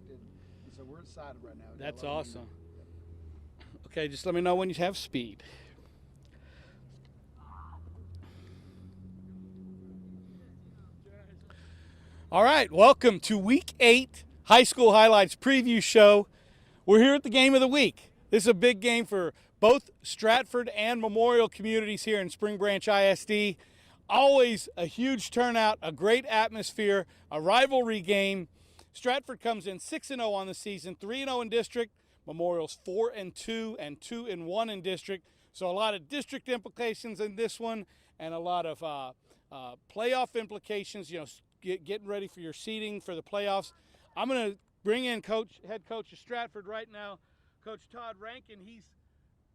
expected. And so we're excited right now. That's awesome. Okay, just let me know when you have speed. All right, welcome to Week 8 High School Highlights Preview Show. We're here at the game of the week. This is a big game for both Stratford and Memorial communities here in Spring Branch ISD. Always a huge turnout, a great atmosphere, a rivalry game. Stratford comes in 6-0 on the season, 3-0 in district. Memorial's 4-2 and 2-1 in district. So a lot of district implications in this one and a lot of playoff implications, getting ready for your seeding for the playoffs. I'm going to bring in head coach of Stratford right now, Coach Todd Rankin. He's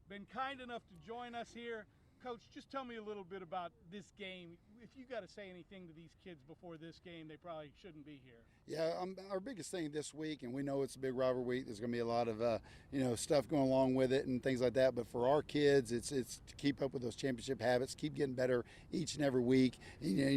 been kind enough to join us here. Coach, just tell me a little bit about this game. If you got to say anything to these kids before this game, they probably shouldn't be here. Yeah, our biggest thing this week, and we know it's a big rivalry week. There's going to be a lot of stuff going along with it and things like that. But for our kids, it's to keep up with those championship habits, keep getting better each and every week. They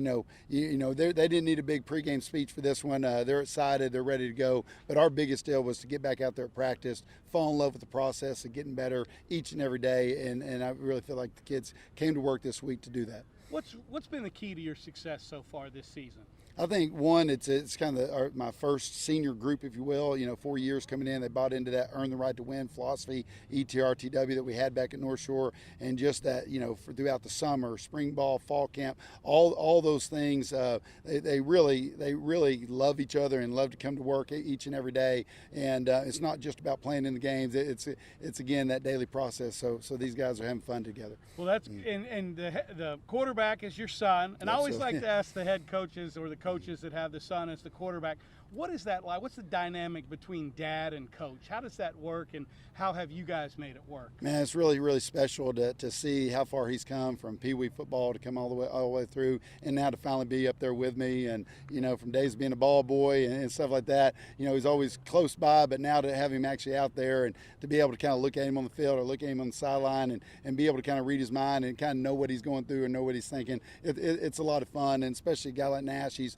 didn't need a big pregame speech for this one. They're excited, they're ready to go. But our biggest deal was to get back out there at practice, fall in love with the process of getting better each and every day. And I really feel like the kids came to work this week to do that. What's been the key to your success so far this season? I think one, it's kind of my first senior group, if you will. 4 years coming in, they bought into that earn the right to win philosophy, ETRTW that we had back at North Shore, and just that throughout the summer, spring ball, fall camp, all those things. They really love each other and love to come to work each and every day. And it's not just about playing in the games. It's again that daily process. So these guys are having fun together. Well, that's and the quarterback is your son, and I always like to ask the head coaches or the coaches that have the son as the quarterback, what is that like? What's the dynamic between dad and coach? How does that work, and how have you guys made it work? Man, it's really, really special to see how far he's come from Pee Wee football to come all the way through, and now to finally be up there with me. And from days of being a ball boy and stuff like that, he's always close by, but now to have him actually out there and to be able to kind of look at him on the field or look at him on the sideline and be able to kind of read his mind and kind of know what he's going through and know what he's thinking. It's a lot of fun, and especially a guy like Nash. He's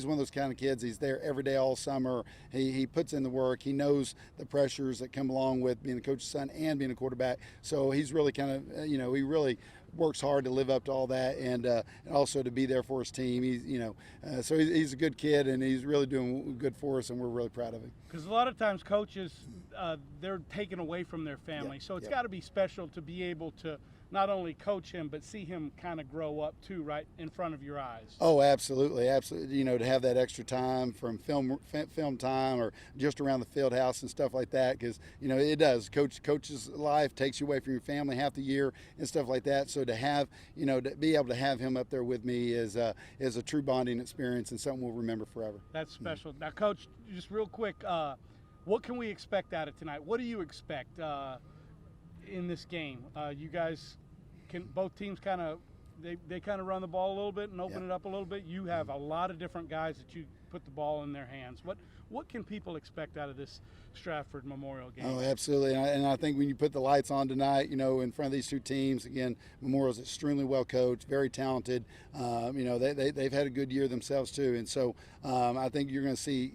one of those kind of kids. He's there every day all summer. He puts in the work. He knows the pressures that come along with being the coach's son and being a quarterback. So he's really kind of, he really works hard to live up to all that, and also to be there for his team. So he's a good kid, and he's really doing good for us, and we're really proud of him. Because a lot of times coaches, they're taken away from their family, so it's got to be special to be able to not only coach him, but see him kind of grow up too, right in front of your eyes. Oh, absolutely, absolutely. To have that extra time from film time or just around the field house and stuff like that, because it does. Coach's life takes you away from your family half the year and stuff like that. So to have, to be able to have him up there with me is a true bonding experience and something we'll remember forever. That's special. Now, Coach, just real quick, what can we expect out of tonight? What do you expect in this game? You guys both teams kind of they kind of run the ball a little bit and open it up a little bit. You have a lot of different guys that you put the ball in their hands. What can people expect out of this Stratford Memorial game? Oh, absolutely. And I think when you put the lights on tonight, in front of these two teams, again, Memorial's extremely well coached, very talented. They've had a good year themselves too. And so I think you're going to see,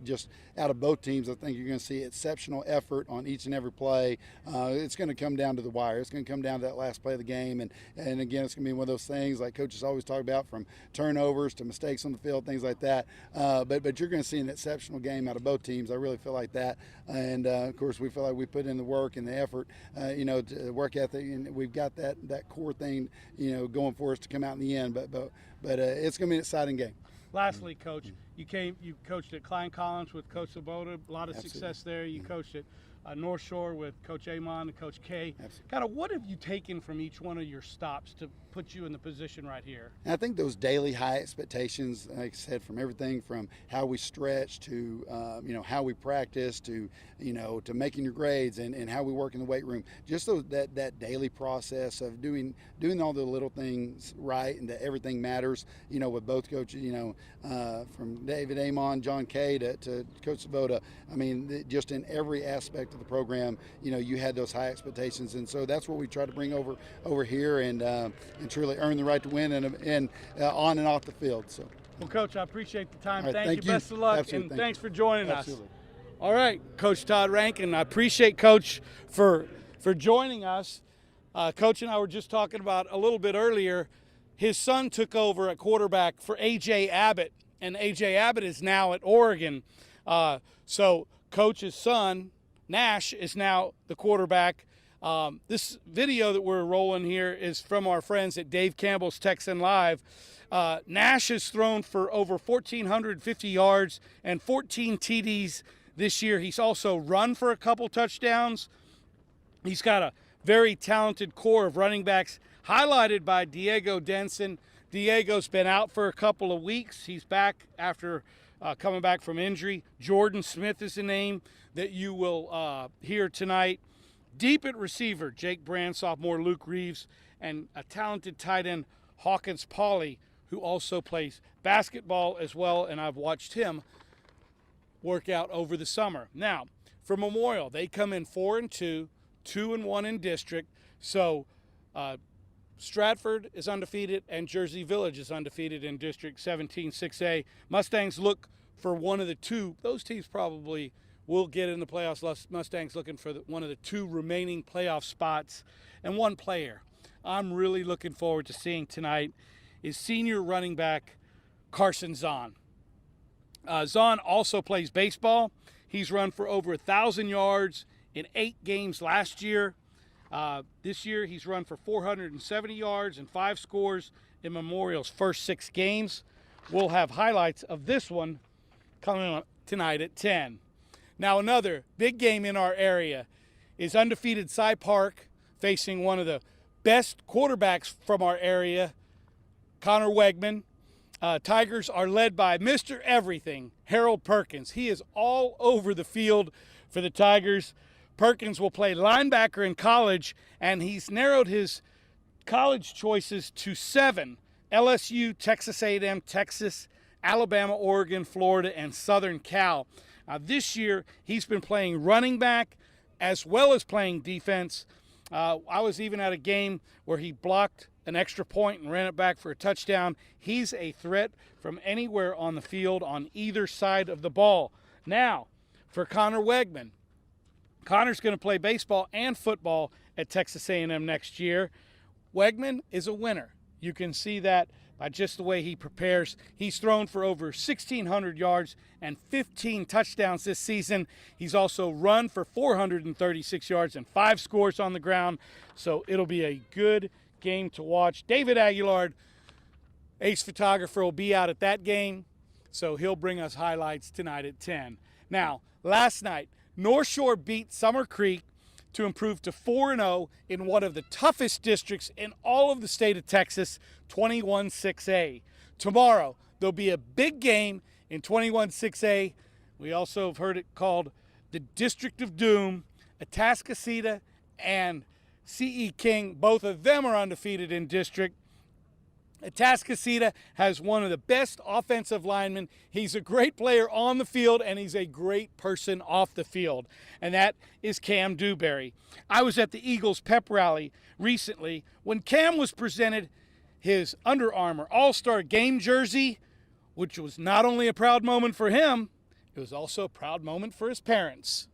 just out of both teams, I think you're going to see exceptional effort on each and every play. It's going to come down to the wire. It's going to come down to that last play of the game. And again, it's going to be one of those things like coaches always talk about, from turnovers to mistakes on the field, things like that. But you're going to see an exceptional game out of both teams. I really feel like that. And of course, we feel like we put in the work and the effort, to work ethic, and we've got that core thing, going for us to come out in the end. But it's going to be an exciting game. Lastly, Coach, you coached at Klein Collins with Coach Sabota, a lot of success there. You coached at North Shore with Coach Amon and Coach K. Kind of what have you taken from each one of your stops to put you in the position right here? And I think those daily high expectations, like I said, from everything from how we stretch to how we practice to to making your grades and how we work in the weight room. Just that daily process of doing all the little things right and that everything matters. With both coaches, from David Amon, John Kay to Coach Sabota. I mean, just in every aspect of the program, you had those high expectations, and so that's what we try to bring over here and truly earn the right to win and on and off the field. So. Well, Coach, I appreciate the time. All right, Thank you. Best of luck, Absolutely. and thanks for joining Absolutely. us. All right, Coach Todd Rankin. I appreciate Coach for joining us. Coach and I were just talking about a little bit earlier. His son took over at quarterback for A.J. Abbott, and A.J. Abbott is now at Oregon. So Coach's son, Nash, is now the quarterback. This video that we're rolling here is from our friends at Dave Campbell's Texan Live. Nash has thrown for over 1,450 yards and 14 TDs this year. He's also run for a couple touchdowns. He's got a very talented core of running backs, highlighted by Diego Denson. Diego's been out for a couple of weeks. He's back after coming back from injury. Jordan Smith is the name that you will hear tonight. Deep at receiver, Jake Brand, sophomore Luke Reeves, and a talented tight end, Hawkins Pauly, who also plays basketball as well, and I've watched him work out over the summer. Now, for Memorial, they come in 4-2, 2-1 in district. So Stratford is undefeated and Jersey Village is undefeated in District 17 6A. Mustangs look for one of the two. Those teams probably will get in the playoffs. Mustangs looking for one of the two remaining playoff spots. And one player I'm really looking forward to seeing tonight is senior running back Carson Zahn. Zahn also plays baseball. He's run for over 1,000 yards in 8 games last year. This year he's run for 470 yards and 5 scores in Memorial's first 6 games. We'll have highlights of this one coming up tonight at 10. Now another big game in our area is undefeated Cy Park facing one of the best quarterbacks from our area, Connor Wegman. Tigers are led by Mr. Everything, Harold Perkins. He is all over the field for the Tigers. Perkins will play linebacker in college, and he's narrowed his college choices to 7: LSU, Texas A&M, Texas, Alabama, Oregon, Florida, and Southern Cal. This year, he's been playing running back as well as playing defense. I was even at a game where he blocked an extra point and ran it back for a touchdown. He's a threat from anywhere on the field on either side of the ball. Now, for Connor Wegman. Connor's going to play baseball and football at Texas A&M next year. Wegman is a winner. You can see that by just the way he prepares. He's thrown for over 1,600 yards and 15 touchdowns this season. He's also run for 436 yards and 5 scores on the ground. So it'll be a good game to watch. David Aguilar, ace photographer, will be out at that game, so he'll bring us highlights tonight at 10. Now, last night, North Shore beat Summer Creek to improve to 4-0 in one of the toughest districts in all of the state of Texas, 21-6A. Tomorrow, there'll be a big game in 21-6A. We also have heard it called the District of Doom. Atascocita and C.E. King, both of them are undefeated in district. Atascocita has one of the best offensive linemen. He's a great player on the field, and he's a great person off the field, and that is Cam Dewberry. I was at the Eagles pep rally recently when Cam was presented his Under Armour All-Star game jersey, which was not only a proud moment for him, it was also a proud moment for his parents.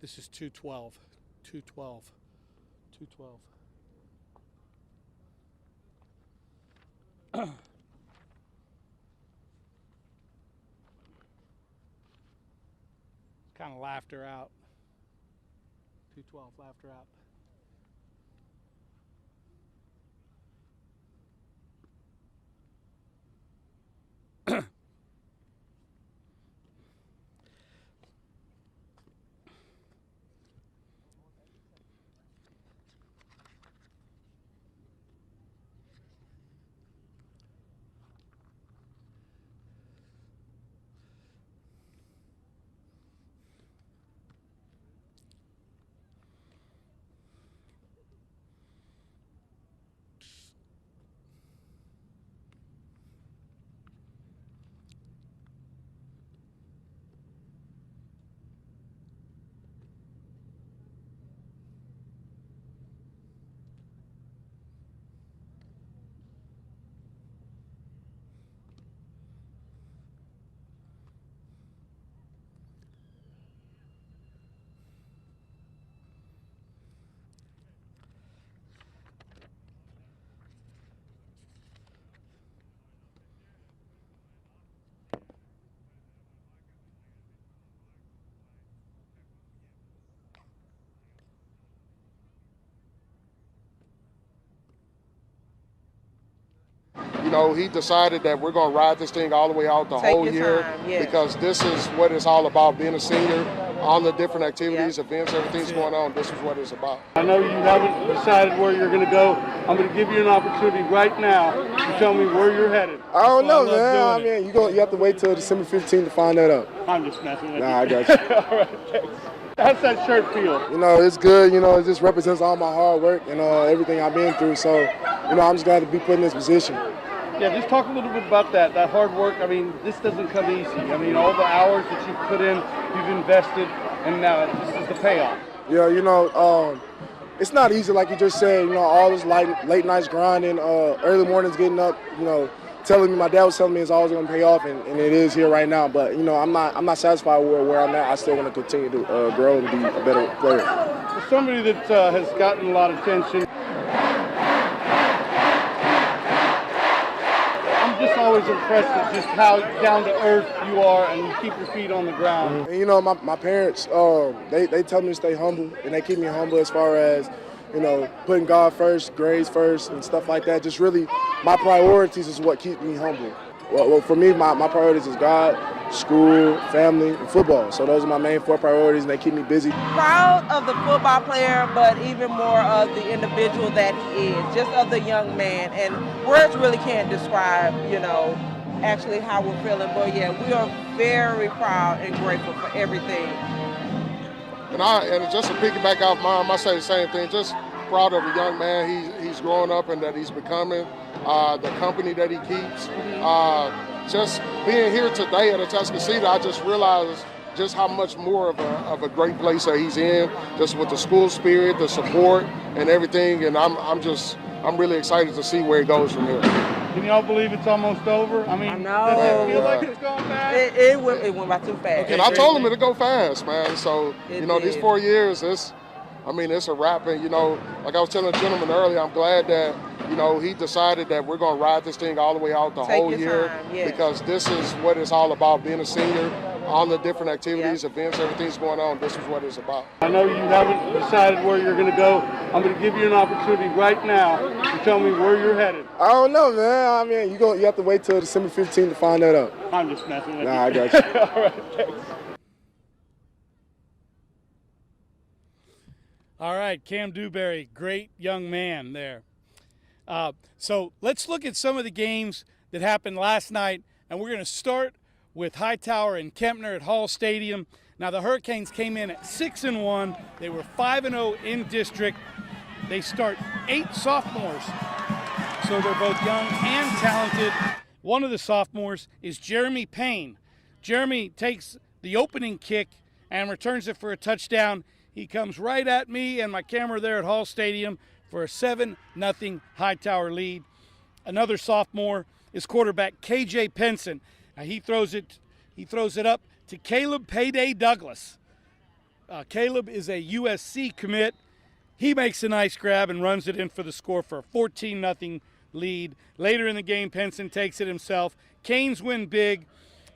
This is 212. 212. 212. Kind of laughed her out. 212 laughed her out. he decided that we're going to ride this thing all the way out the whole year because this is what it's all about, being a senior, all the different activities, events, everything's going on. This is what it's about. I know you haven't decided where you're going to go. I'm going to give you an opportunity right now to tell me where you're headed. I don't know, man. I mean, you have to wait till December 15th to find that out. I'm just messing with you. Nah, I got you. All right, thanks. How's that shirt feel? It's good. It just represents all my hard work and everything I've been through. So, I'm just glad to be put in this position. Yeah, just talk a little bit about that hard work. I mean, this doesn't come easy. I mean, all the hours that you've put in, you've invested, and now this is the payoff. Yeah, it's not easy, like you just said. All this late nights grinding, early mornings getting up. My dad was telling me it's always going to pay off, and it is here right now. But I'm not satisfied with where I'm at. I still want to continue to grow and be a better player. For somebody that has gotten a lot of attention, I'm just always impressed with just how down to earth you are, and you keep your feet on the ground. And, my parents, they tell me to stay humble, and they keep me humble as far as putting God first, grades first, and stuff like that. Just really, my priorities is what keeps me humble. Well, for me, my priorities is God, school, family, and football. So those are my main 4 priorities, and they keep me busy. Proud of the football player, but even more of the individual that he is, just of the young man. And words really can't describe, actually how we're feeling. But yeah, we are very proud and grateful for everything. And just to piggyback off Mom, I say the same thing. Just proud of the young man he's growing up and that he's becoming, the company that he keeps. Just being here today at Atascocita, I just realized just how much more of a great place that he's in, just with the school spirit, the support, and everything. And I'm really excited to see where it goes from here. Can y'all believe it's almost over? I mean, I know. Does it feel like it's going fast? It went by too fast. Okay, and I told him it'll go fast, man. So, these 4 years, it's a wrap. And, like I was telling the gentleman earlier, I'm glad that, he decided that we're going to ride this thing all the way out the whole year because this is what it's all about, being a senior, all the different activities, events, everything's going on. This is what it's about. I know you haven't decided where you're going to go. I'm going to give you an opportunity right now to tell me where you're headed. I don't know, man. I mean, you have to wait till December 15th to find that out. I'm just messing with you. Nah, I got you. All right, thanks. All right, Cam Dewberry, great young man there. So let's look at some of the games that happened last night, and we're going to start with Hightower and Kempner at Hall Stadium. Now, the Hurricanes came in at 6-1. They were 5-0 in district. They start 8 sophomores, so they're both young and talented. One of the sophomores is Jeremy Payne. Jeremy takes the opening kick and returns it for a touchdown. He comes right at me and my camera there at Hall Stadium for a 7-0 Hightower lead. Another sophomore is quarterback KJ Penson. Now he throws it up to Caleb Payday Douglas. Caleb is a USC commit. He makes a nice grab and runs it in for the score for a 14-0 lead. Later in the game, Penson takes it himself. Canes win big.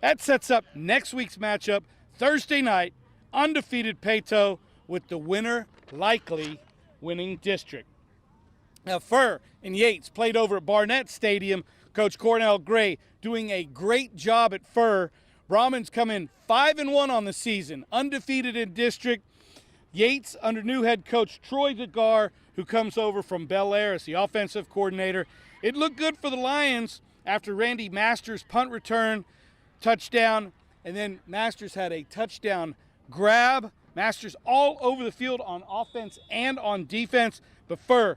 That sets up next week's matchup, Thursday night, undefeated Peyto with the winner likely winning district. Now, Furr and Yates played over at Barnett Stadium. Coach Cornell Gray doing a great job at Furr. Brahmins come in 5-1 on the season, undefeated in district. Yates under new head coach Troy DeGar, who comes over from Bel Air as the offensive coordinator. It looked good for the Lions after Randy Masters' punt return, touchdown, and then Masters had a touchdown grab. Masters all over the field on offense and on defense, but Furr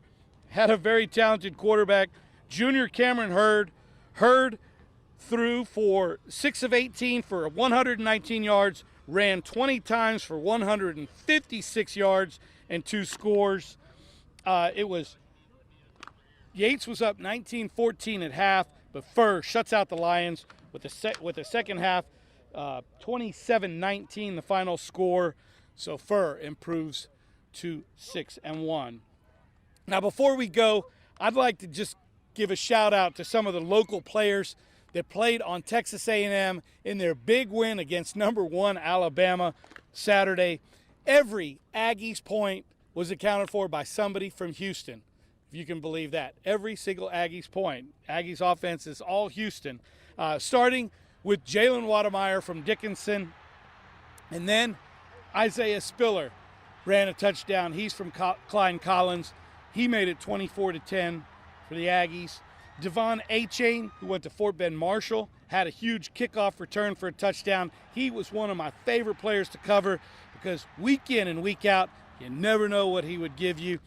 had a very talented quarterback. Junior Cameron Hurd threw for 6 of 18 for 119 yards, ran 20 times for 156 yards and 2 scores. Yates was up 19-14 at half, but Furr shuts out the Lions with the second half, 27-19 the final score. So Furr improves to 6-1. Now, before we go, I'd like to just give a shout out to some of the local players that played on Texas A&M in their big win against number 1 Alabama Saturday. Every Aggies point was accounted for by somebody from Houston. If if you can believe that. Every single Aggies point. Aggies offense is all Houston. Starting with Jalen Wademeyer from Dickinson, and then Isaiah Spiller ran a touchdown. He's from Klein Collins. He made it 24-10 for the Aggies. Devon Achane, who went to Fort Bend Marshall, had a huge kickoff return for a touchdown. He was one of my favorite players to cover because week in and week out, you never know what he would give you.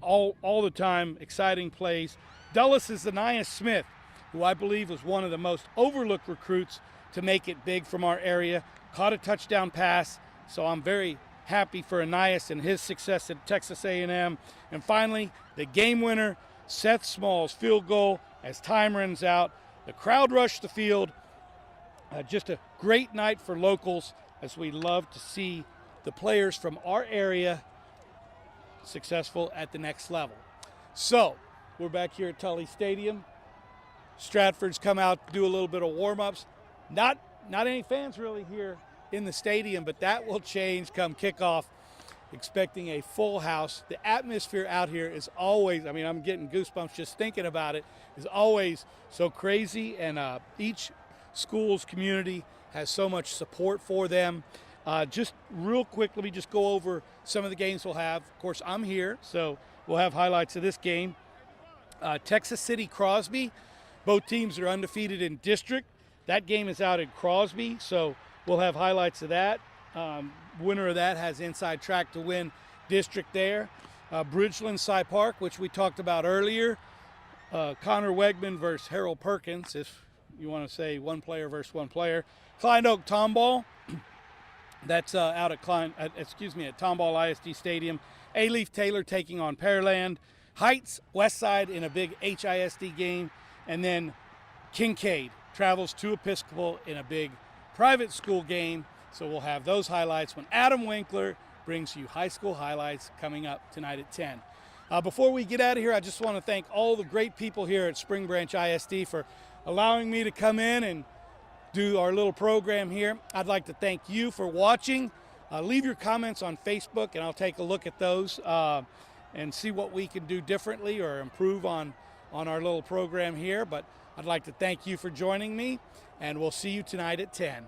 All the time, exciting plays. Dulles is Ananias Smith, who I believe was one of the most overlooked recruits to make it big from our area. Caught a touchdown pass, so I'm very happy for Ananias and his success at Texas A&M. And finally, the game winner, Seth Small's field goal as time runs out. The crowd rushed the field. Just a great night for locals, as we love to see the players from our area successful at the next level. So we're back here at Tully Stadium. Stratford's come out to do a little bit of warm-ups. Not any fans really here in the stadium, but that will change come kickoff. Expecting a full house. The atmosphere out here is always, I mean, I'm getting goosebumps just thinking about it, is always so crazy, and each school's community has so much support for them. Just real quick, let me just go over some of the games we'll have. Of course, I'm here, so we'll have highlights of this game. Texas City Crosby, both teams are undefeated in district. That game is out in Crosby, so we'll have highlights of that. Winner of that has inside track to win district there. Bridgeland Cy Park, which we talked about earlier. Connor Wegman versus Harold Perkins, if you want to say one player versus one player. Klein Oak Tomball, that's out at at Tomball ISD Stadium. A-Leaf Taylor taking on Pearland. Heights Westside in a big HISD game. And then Kincaid travels to Episcopal in a big private school game. So we'll have those highlights when Adam Winkler brings you high school highlights coming up tonight at 10. Before we get out of here, I just want to thank all the great people here at Spring Branch ISD for allowing me to come in and do our little program here. I'd like to thank you for watching. Leave your comments on Facebook, and I'll take a look at those and see what we can do differently or improve on our little program here. But I'd like to thank you for joining me, and we'll see you tonight at 10.